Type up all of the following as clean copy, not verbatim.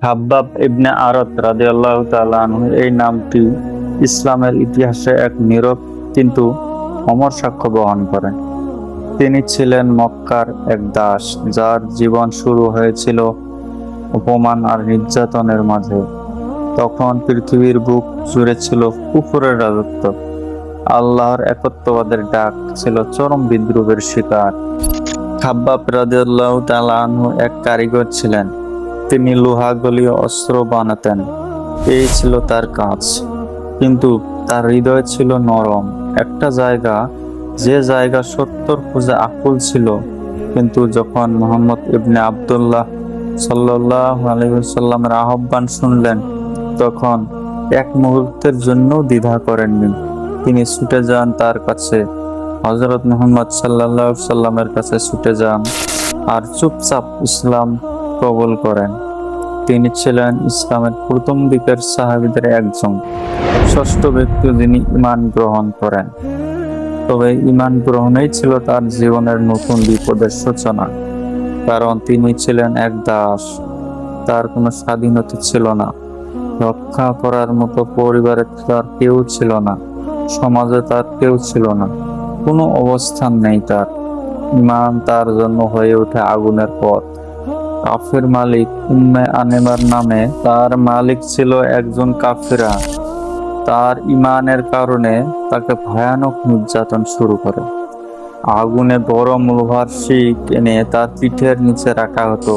খাব্বাব ইবনে আরত রাদিয়াল্লাহু তাআলা আনহু এই নামটি ইসলামের ইতিহাসে এক নীরব কিন্তু অমর সাক্ষ্য বহন করে। তিনি ছিলেন মক্কার এক দাস, যার জীবন শুরু হয়েছিল অপমান আর নির্যাতনের মাঝে। তখন পৃথিবীর বুক জুড়ে ছিল কুফরের রাজত্ব। আল্লাহর একত্ববাদের ডাক ছিল চরম বিদ্রুপের শিকার। খাব্বাব রাদিয়াল্লাহু তাআলা আনহু এক কারিগর ছিলেন। তিনি লোহা-গলীয় অস্ত্র বানাতেন, এই ছিল তার কাজ। কিন্তু তার হৃদয় ছিল নরম। একটা জায়গা, যে জায়গা সত্যর খোঁজে আকুল ছিল। কিন্তু যখন মুহাম্মদ ইবনে আব্দুল্লাহ সাল্লাল্লাহু আলাইহি ওয়াসাল্লামের আহ্বান শুনলেন, তখন এক মুহূর্তের জন্য দ্বিধা করেননি। তিনি ছুটে যান তার কাছে, হযরত মুহাম্মদ সাল্লাল্লাহু আলাইহি ওয়াসাল্লামের কাছে ছুটে যান আর চুপচাপ ইসলাম কবুল করেন। তিনি ছিলেন ইসলামের প্রথম দিকের সাহাবীদের একজন, ষষ্ঠ ব্যক্তি যিনি ঈমান গ্রহণ করেন। তবে ঈমান গ্রহণেই ছিল তার জীবনের নতুন বিপদের সূচনা। কারণ তিনি ছিলেন এক দাস, তার কোনো স্বাধীনতা ছিল না। রক্ষা করার মতো পরিবারে তার কেউ ছিল না, সমাজে তার কেউ ছিল না, কোনো অবস্থান নেই তার। ঈমান তার জন্য হয়ে ওঠে আগুনের পথ। কাফের মালিক উম্মে আনেমার নামে তার মালিক ছিল একজন কাফেরা। তার ঈমানের কারণে তাকে ভয়ানক নির্যাতন শুরু করে। আগুনে গরম লোহার শিক এনে তার পিঠের নিচে রাখা হতো,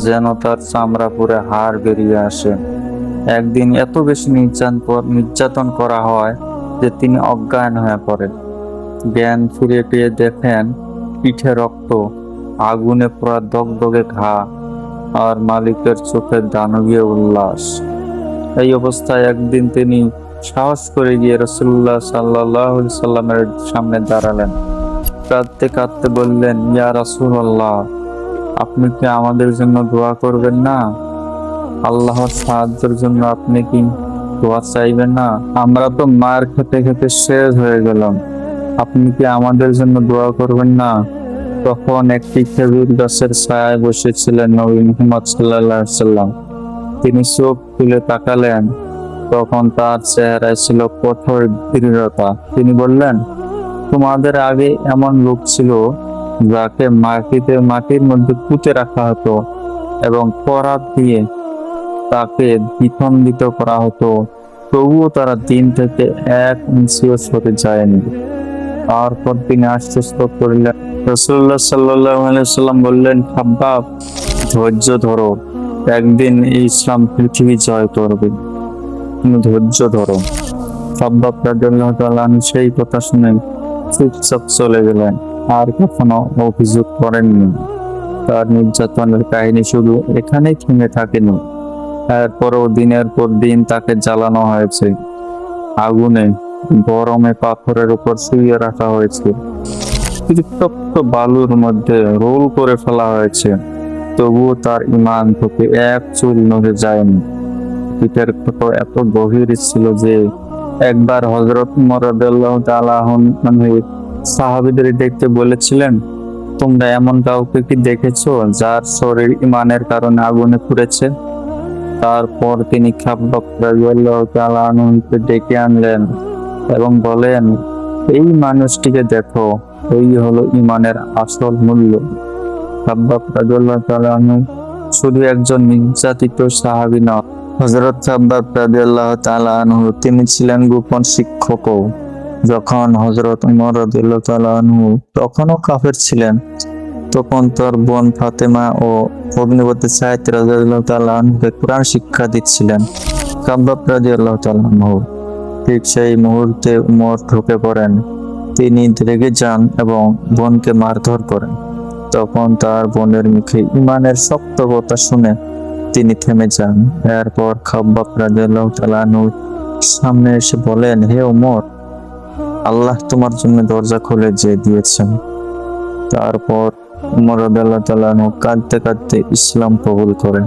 যেন তার চামড়া পুড়ে হাড় বেরিয়ে আসে। একদিন এত বেশি নির্যাতন করা হয় যে তিনি অজ্ঞান হয়ে পড়েন। জ্ঞান ফিরে পেয়ে দেখেন পিঠে রক্ত, আগুনে পোড়া দগদগে ঘা, আর মালিকের চোখে দানবীয় উল্লাস। এই অবস্থায় একদিন তিনি সাহস করে গিয়ে রাসূলুল্লাহ সাল্লাল্লাহু আলাইহি সাল্লামের সামনে দাঁড়ালেন। কাঁদতে কাঁদতে বললেন, ইয়া রাসূলুল্লাহ, আপনি কি আমাদের জন্য দোয়া করবেন না? আল্লাহর সাহায্যের জন্য আপনি কি দোয়া চাইবেন না? আমরা তো মার খেতে খেতে শেষ হয়ে গেলাম, আপনি কি আমাদের জন্য দোয়া করবেন না? তখন একটি খেজুর গাছের ছায়ায় বসেছিলেন নবী মুহাম্মদ সাল্লাল্লাহু আলাইহি সাল্লাম। তিনি চোখ তুলে তাকালেন, তখন তার চেহারায় ছিল কঠোর দৃঢ়তা। তিনি বললেন, তোমাদের আগে এমন লোক ছিল যাকে মাটির মধ্যে পুঁতে রাখা হতো এবং করাত দিয়ে তাকে দ্বিখণ্ডিত করা হতো, তবুও তারা দিন থেকে 1 ইঞ্চিও সরে যায়নি। তারপর তিনি আশ্বস্ত করলেন। রাসূলুল্লাহ সাল্লাল্লাহু আলাইহি ওয়াসাল্লাম বললেন, খাব্বাব, ধৈর্য ধরো, একদিন এই ইসলাম পৃথিবী জয় করবে, তুমি ধৈর্য ধরো। খাব্বাব রাদিয়াল্লাহু তাআলা আনহু সেই কথা শুনে চুপচাপ চলে গেলেন, আর কখনো অভিযোগ করেননি। তার নির্যাতনের কাহিনী শুধু এখানেই থেমে থাকেনি। এরপরও দিনের পর দিন তাকে জ্বালানো হয়েছে, আগুনে গরমে পাথরের উপর শুইয়ে রাখা হয়েছে, উত্তপ্ত বালুর মধ্যে রোল করে ফেলা হয়েছে। তবুও তার ঈমান থেকে এক চুল নড়ে যায়নি। পিঠের ক্ষত এত গভীর ছিল যে একবার হযরত উমর রাদিয়াল্লাহু তাআলা আনহু সাহাবীদের দেখতে বলেছিলেন, তোমরা এমন কাউকে কি দেখেছো যার শরীর ঈমানের কারণে আগুনে পুড়েছে? তারপর তিনি খাব্বাব রাদিয়াল্লাহু তাআলা আনহুকে ডেকে আনলেন এবং বলেন, এই মানুষটিকে দেখো, এই হলো ঈমানের আসল মূল্য। খাব্বাব রাদিয়াল্লাহু তাআলা আনহু শুধু একজন নির্যাতিত সাহাবী নন, হযরত খাব্বাব রাদিয়াল্লাহু তাআলা আনহু তিনি ছিলেন গোপন শিক্ষকও। যখন হযরত উমর রাদিয়াল্লাহু তাআলা আনহু তখনও কাফের ছিলেন, তখন তার বোন ফাতেমা ও ভগ্নিপতি সাঈদ রাদিয়াল্লাহু তাআলা আনহুকে কোরআন শিক্ষা দিচ্ছিলেন খাব্বাব রাদিয়াল্লাহু তাআলা আনহু। ঠিক সেই মুহূর্তে উমর ঢুকে পড়েন। তিনি রেগে যান এবং বোনকে মারধর করেন। তখন তার বোনের মুখে ঈমানের শক্ত কথা শুনে তিনি থেমে যান। এরপর খাব্বাব রাদিয়াল্লাহু তাআলা আনহুর সামনে এসে বলেন, হে উমর, আল্লাহ তোমার জন্য দরজা খুলে দিয়েছেন। তারপর উমর রাদিয়াল্লাহু তাআলা আনহু কাঁদতে কাঁদতে ইসলাম কবুল করেন।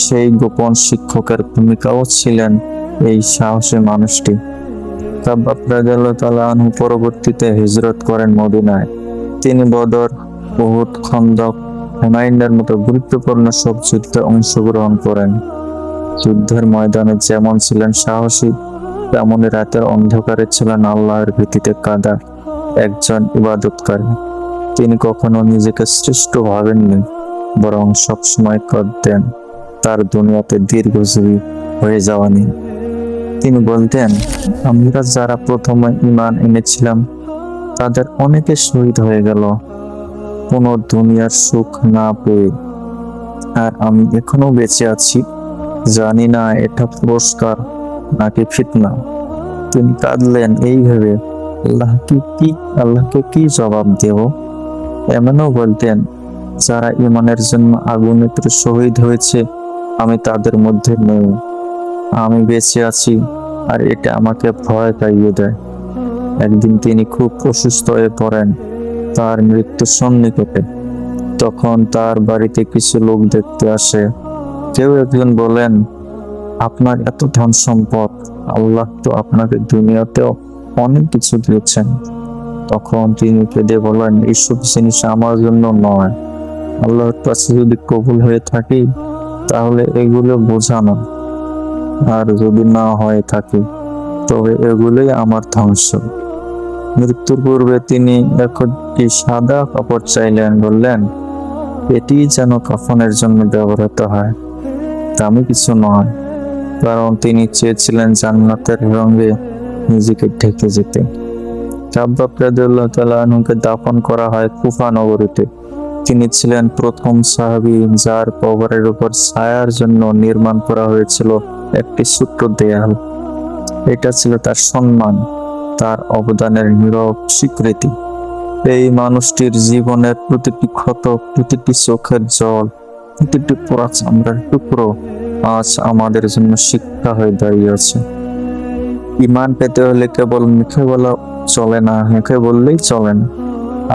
সেই গোপন শিক্ষকের ভূমিকাও ছিলেন এই সাহসী মানুষটি। খাব্বাব রাদিয়াল্লাহু তাআলা আনহু পরবর্তীতে হিজরত করেন মদিনায়। তিনি বদর, উহুদ, খন্দক হুমায়ুনের মতো গুরুত্বপূর্ণ সব যুদ্ধে অংশগ্রহণ করেন। যুদ্ধের ময়দানে যেমন ছিলেন সাহসী, তেমনি রাতের অন্ধকারে ছিলেন আল্লাহর ভীতিতে কাঁদা একজন ইবাদতকারী। তিনি কখনো নিজেকে শ্রেষ্ঠ ভাবেননি, বরং সবসময় করতেন তার দুনিয়াতে দীর্ঘজীবী হয়ে যাওয়া নিয়ে। তিনি বলতেন, আমরা যারা প্রথমে ঈমান এনেছিলাম তাদের অনেকে শহীদ হয়ে গেল কোনো দুনিয়ার সুখ না পেয়ে, আর আমি এখনো বেঁচে আছি, জানি না এটা পুরস্কার নাকি ফিতনা। তিনি কাঁদলেন এই ভেবে, আল্লাহকে কি জবাব দেব। এমনও বলতেন, যারা ইমানের জন্য আগুনে পুড়ে শহীদ হয়েছে আমি তাদের মধ্যে নেই, আমি বেঁচে আছি, আর এটা আমাকে ভয় পাইয়ে দেয়। একদিন তিনি খুব অসুস্থ হয়ে পড়েন, তার মৃত্যুর সন্নিকটে। তখন তার বাড়িতে কিছু লোক দেখতে আসে। কেউ একজন বলেন, আপনার এত ধন সম্পদ, আল্লাহ তো আপনাকে দুনিয়াতেও অনেক কিছু দিয়েছেন। তখন তিনি কেঁদে বলেন, এইসব জিনিস আমার জন্য নয়, আল্লাহর কাছে যদি কবুল হয়ে থাকে তাহলে এগুলো বোঝানো, আর যদি না হয়ে থাকে তবে এগুলোই আমার ধ্বংস। মৃত্যুর পূর্বে তিনি একটি সাদা কাপড় চাইলেন, বললেন, এটি যেন কাফনের জন্য ব্যবহৃত হয়, দামি কিছু নয়, কারণ তিনি চেয়েছিলেন জান্নাতের রঙে নিজেকে ঢেকে যেতে। খাব্বাব রাদিয়াল্লাহু তাআলা আনহুকে দাফন করা হয় কুফা নগরীতে। তিনি ছিলেন প্রথম সাহাবী যার কবরের উপর ছায়ার জন্য নির্মাণ করা হয়েছিল একটি ছোট্ট দেয়াল। এটা ছিল তার সম্মান, তার অবদানের নীরব স্বীকৃতি। এই মানুষটির জীবনের প্রতিটি ক্ষত, প্রতিটি চোখের জল, প্রতিটি পোড়া চামড়ার টুকরো আজ আমাদের জন্য শিক্ষা হয়ে দাঁড়িয়েছে। ঈমান পেতে হলে কেবল মুখে বলা চলে না, মুখে বললেই চলে না।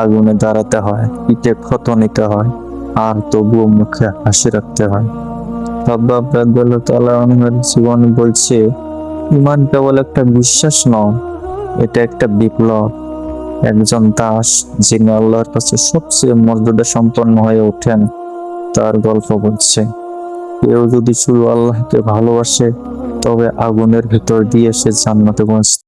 আগুনে দাঁড়াতে হয়, পিঠে ক্ষত নিতে হয়, আর তবুও মুখে হাসি রাখতে হয়। খাব্বাব রাদিয়াল্লাহু তাআলা আনহুর জীবন বলছে, ঈমান কেবল একটা বিশ্বাস নয়, এটা একটা বিপ্লব। একজন দাস যিনি আল্লাহর কাছে সবচেয়ে মর্যাদা সম্পন্ন হয়ে ওঠেন তার গল্প বলছে। কেউ যদি শুধু আল্লাহকে ভালোবাসে তবে আগুনের ভিতর দিয়ে সে জান্নাতে পৌঁছতে